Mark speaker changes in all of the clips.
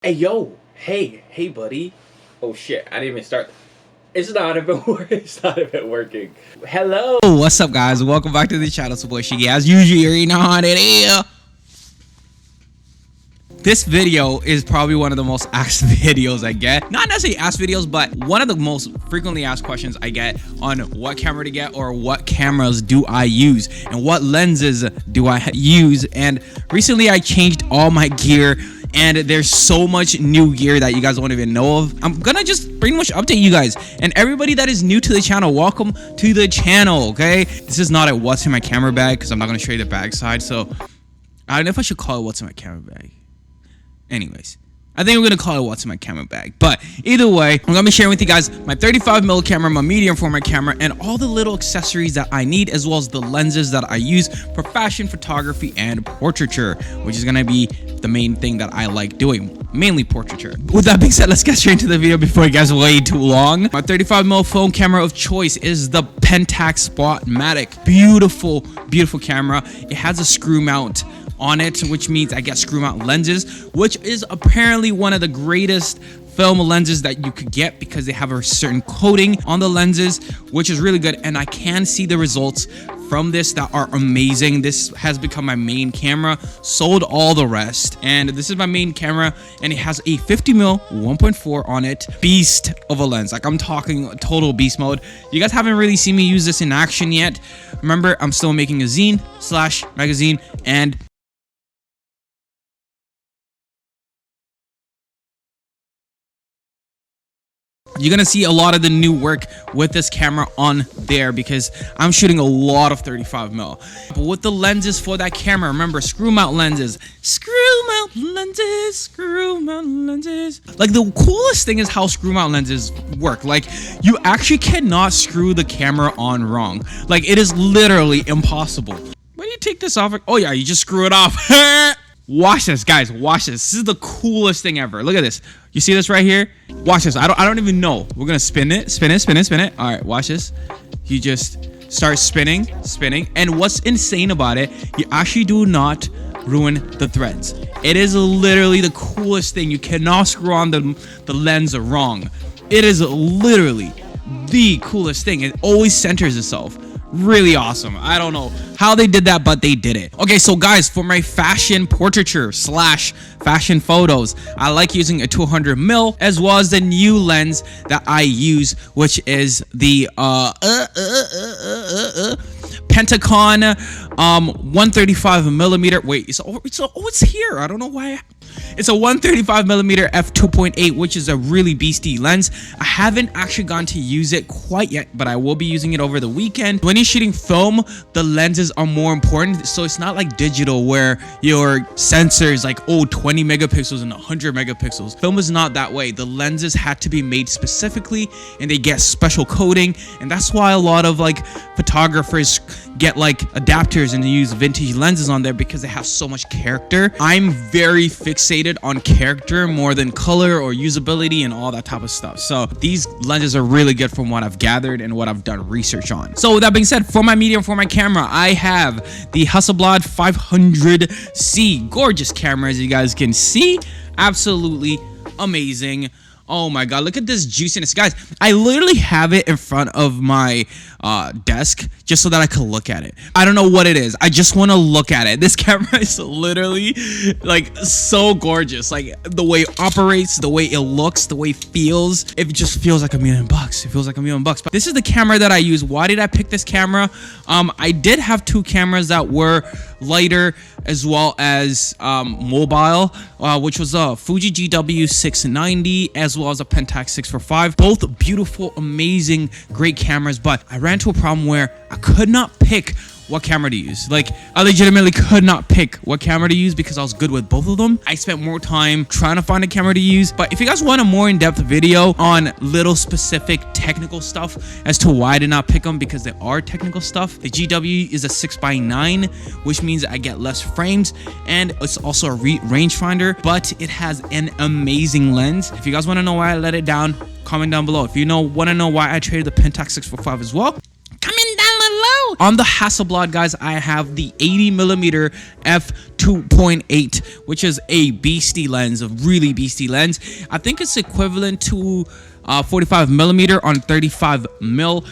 Speaker 1: Hey yo, hey buddy. Oh shit, I didn't even start. It's not even working. Hello.
Speaker 2: What's up, guys? Welcome back to the channel. It's your boy Shiggy. As usual, you already know how it is. This video is probably one of the most asked videos I get. Not necessarily asked videos, but one of the most frequently asked questions I get on what camera to get or what cameras do I use and what lenses do I use. And recently I changed all my gear and there's so much new gear that you guys won't even know of. I'm gonna just pretty much update you guys and everybody that is new to the channel. Welcome to the channel. Okay, this is not a what's in my camera bag because I'm not gonna show you the bag side, so I don't know if I should call it what's in my camera bag. Anyways, I think I'm gonna call it what's in my camera bag. But either way, I'm gonna be sharing with you guys my 35mm camera, my medium format camera, and all the little accessories that I need, as well as the lenses that I use for fashion photography and portraiture, which is gonna be the main thing that I like doing, mainly portraiture. With that being said, let's get straight into the video before you guys wait too long. My 35mm film camera of choice is the Pentax Spot Matic. Beautiful camera. It has a screw mount on it, which means I get screw mount lenses, which is apparently one of the greatest film lenses that you could get because they have a certain coating on the lenses, which is really good. And I can see the results from this that are amazing. This has become my main camera, sold all the rest, and this is my main camera, and it has a 50mm 1.4 on it. Beast of a lens. Like, I'm talking total beast mode. You guys haven't really seen me use this in action yet. Remember, I'm still making a zine/magazine, and you're gonna see a lot of the new work with this camera on there because I'm shooting a lot of 35mm. But with the lenses for that camera, remember, screw mount lenses. Like, the coolest thing is how screw mount lenses work. Like, you actually cannot screw the camera on wrong. Like, it is literally impossible. When you take this off, oh yeah, you just screw it off. Watch this, guys. Watch this. This is the coolest thing ever. Look at this. You see this right here? Watch this. I don't even know. We're gonna spin it. All right, watch this. You just start spinning. And what's insane about it, you actually do not ruin the threads. It is literally the coolest thing. You cannot screw on the lens wrong. It is literally the coolest thing. It always centers itself. Really awesome. I don't know how they did that, but they did it. Okay, so guys, for my fashion portraiture / fashion photos, I like using a 200mm, as well as the new lens that I use, which is the Pentax 135mm. Wait, it's here. I don't know why. It's a 135mm f2.8, which is a really beastie lens. I haven't actually gone to use it quite yet, but I will be using it over the weekend. When you're shooting film, the lenses are more important, so it's not like digital where your sensors like 20 megapixels and 100 megapixels. Film is not that way. The lenses had to be made specifically, and they get special coating, and that's why a lot of like photographers get like adapters and use vintage lenses on there because they have so much character. I'm very fixated on character more than color or usability and all that type of stuff. So these lenses are really good from what I've gathered and what I've done research on. So with that being said, for my medium format camera, I have the Hasselblad 500C. Gorgeous camera, as you guys can see. Absolutely amazing. Oh my god, look at this juiciness. Guys, I literally have it in front of my desk just so that I can look at it. I don't know what it is. I just want to look at it. This camera is literally like so gorgeous. Like, the way it operates, the way it looks, the way it feels. It just feels like $1 million. It feels like $1 million. But this is the camera that I use. Why did I pick this camera? I did have two cameras that were lighter as well as mobile, which was a Fuji GW690 as well as a Pentax 645. Both beautiful, amazing, great cameras, but I ran into a problem where I could not pick what camera to use. Like, I legitimately could not pick what camera to use because I was good with both of them. I spent more time trying to find a camera to use. But if you guys want a more in-depth video on little specific technical stuff as to why I did not pick them, because they are technical stuff, the GW is a 6x9, which means I get less frames, and it's also a rangefinder, but it has an amazing lens. If you guys want to know why I let it down, comment down below. If you want to know why I traded the Pentax 645 as well, comment down below. On the Hasselblad, guys, I have the 80mm f f2.8, which is a beastie lens, a really beastie lens. I think it's equivalent to 45 millimeter on 35 mil,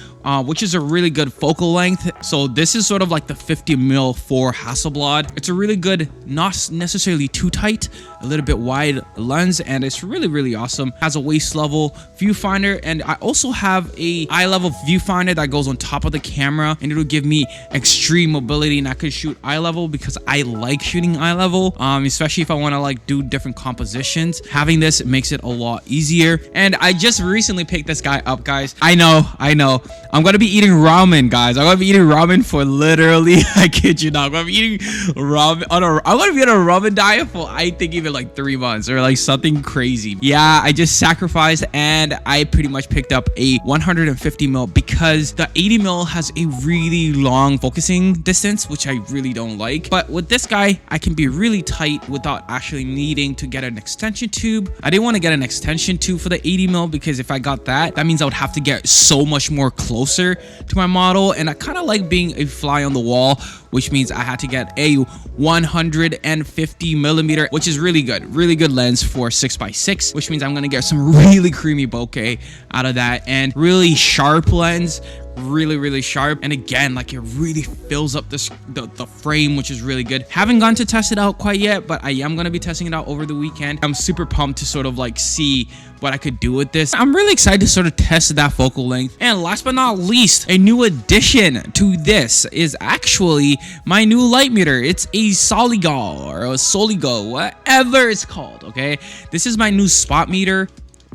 Speaker 2: which is a really good focal length. So this is sort of like the 50 mil for Hasselblad. It's a really good, not necessarily too tight, a little bit wide lens, and it's really awesome. Has a waist level viewfinder, and I also have a eye level viewfinder that goes on top of the camera, and it'll give me extreme mobility, and I could shoot eye level because I like shooting eye level, especially if I want to like do different compositions. Having this makes it a lot easier. And I just recently picked this guy up, guys. I know I'm gonna be eating ramen, guys. I'm gonna be eating ramen for literally, I kid you not, I'm gonna be eating ramen I'm gonna be on a ramen diet for, I think, even like 3 months or like something crazy. Yeah, I just sacrificed and I pretty much picked up a 150 mil because the 80 mil has a really long focusing distance, which I really don't like. But with this guy, I can be really tight without actually needing to get an extension tube. I didn't want to get an extension tube for the 80 mil because if I got that means I would have to get so much more closer to my model, and I kind of like being a fly on the wall, which means I had to get a 150 millimeter, which is really good lens for 6x6, which means I'm gonna get some really creamy bokeh out of that, and really sharp lens, really sharp. And again, like, it really fills up the frame, which is really good. Haven't gone to test it out quite yet, but I am going to be testing it out over the weekend. I'm super pumped to sort of like see what I could do with this. I'm really excited to sort of test that focal length. And last but not least, a new addition to this is actually my new light meter. It's a Soligal or a Soligo, whatever it's called. Okay, this is my new spot meter.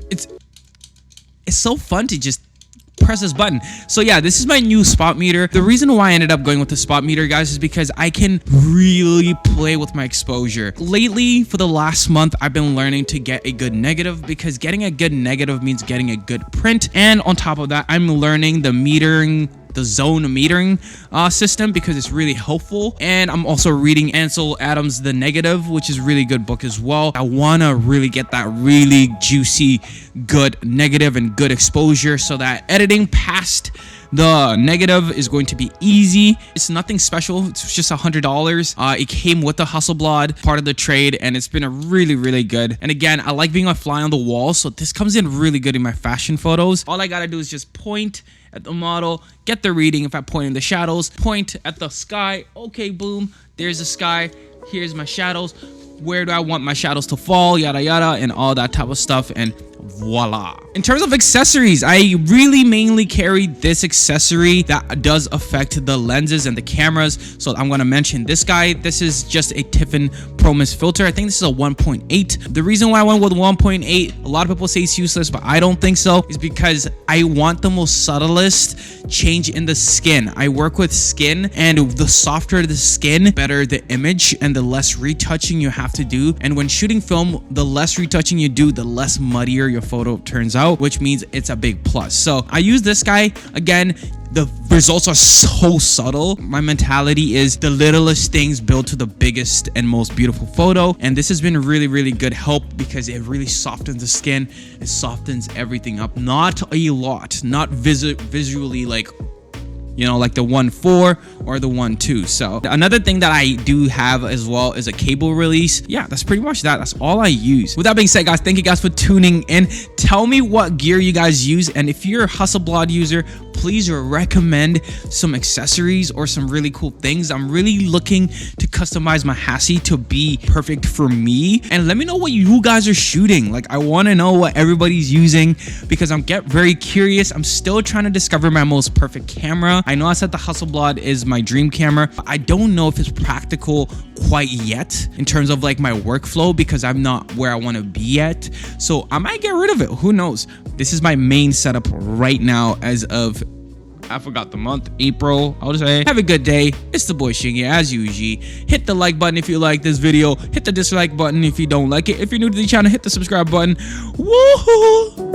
Speaker 2: It's so fun to just press this button. So yeah, this is my new spot meter. The reason why I ended up going with the spot meter, guys, is because I can really play with my exposure. Lately, for the last month, I've been learning to get a good negative, because getting a good negative means getting a good print. And on top of that, I'm learning the zone metering system, because it's really helpful. And I'm also reading Ansel Adams' The Negative, which is a really good book as well. I want to really get that really juicy good negative and good exposure, so that editing past the negative is going to be easy. It's nothing special. It's just $100. It came with the Hasselblad part of the trade, and it's been a really good. And again, I like being a fly on the wall, so this comes in really good in my fashion photos. All I gotta do is just point at the model, get the reading. If I point in the shadows, point at the sky. Okay, boom, there's the sky. Here's my shadows. Where do I want my shadows to fall? Yada yada, and all that type of stuff. And voila. In terms of accessories, I really mainly carry this accessory that does affect the lenses and the cameras. So I'm going to mention this guy. This is just a Tiffin ProMist filter. I think this is a 1.8. The reason why I went with 1.8, a lot of people say it's useless, but I don't think so, is because I want the most subtlest change in the skin. I work with skin, and the softer the skin, better the image, and the less retouching you have to do. And when shooting film, the less retouching you do, the less muddier your photo turns out, which means it's a big plus. So I use this guy. Again, the results are so subtle. My mentality is the littlest things build to the biggest and most beautiful photo, and this has been really good help, because it really softens the skin. It softens everything up, not a lot, not visually, like, you know, like the 1.4 or the 1.2. So another thing that I do have as well is a cable release. Yeah, that's pretty much that. That's all I use. With that being said, guys, thank you guys for tuning in. Tell me what gear you guys use, and if you're a Hasselblad user, please recommend some accessories or some really cool things. I'm really looking to customize my Hassie to be perfect for me, and let me know what you guys are shooting. Like, I want to know what everybody's using, because I'm very curious. I'm still trying to discover my most perfect camera. I know I said the Hasselblad is my dream camera, but I don't know if it's practical quite yet in terms of like my workflow, because I'm not where I want to be yet. So I might get rid of it. Who knows? This is my main setup right now as of, I forgot the month, April. I'll just say, have a good day. It's the boy Shingy, as usual. Hit the like button if you like this video. Hit the dislike button if you don't like it. If you're new to the channel, hit the subscribe button. Woohoo!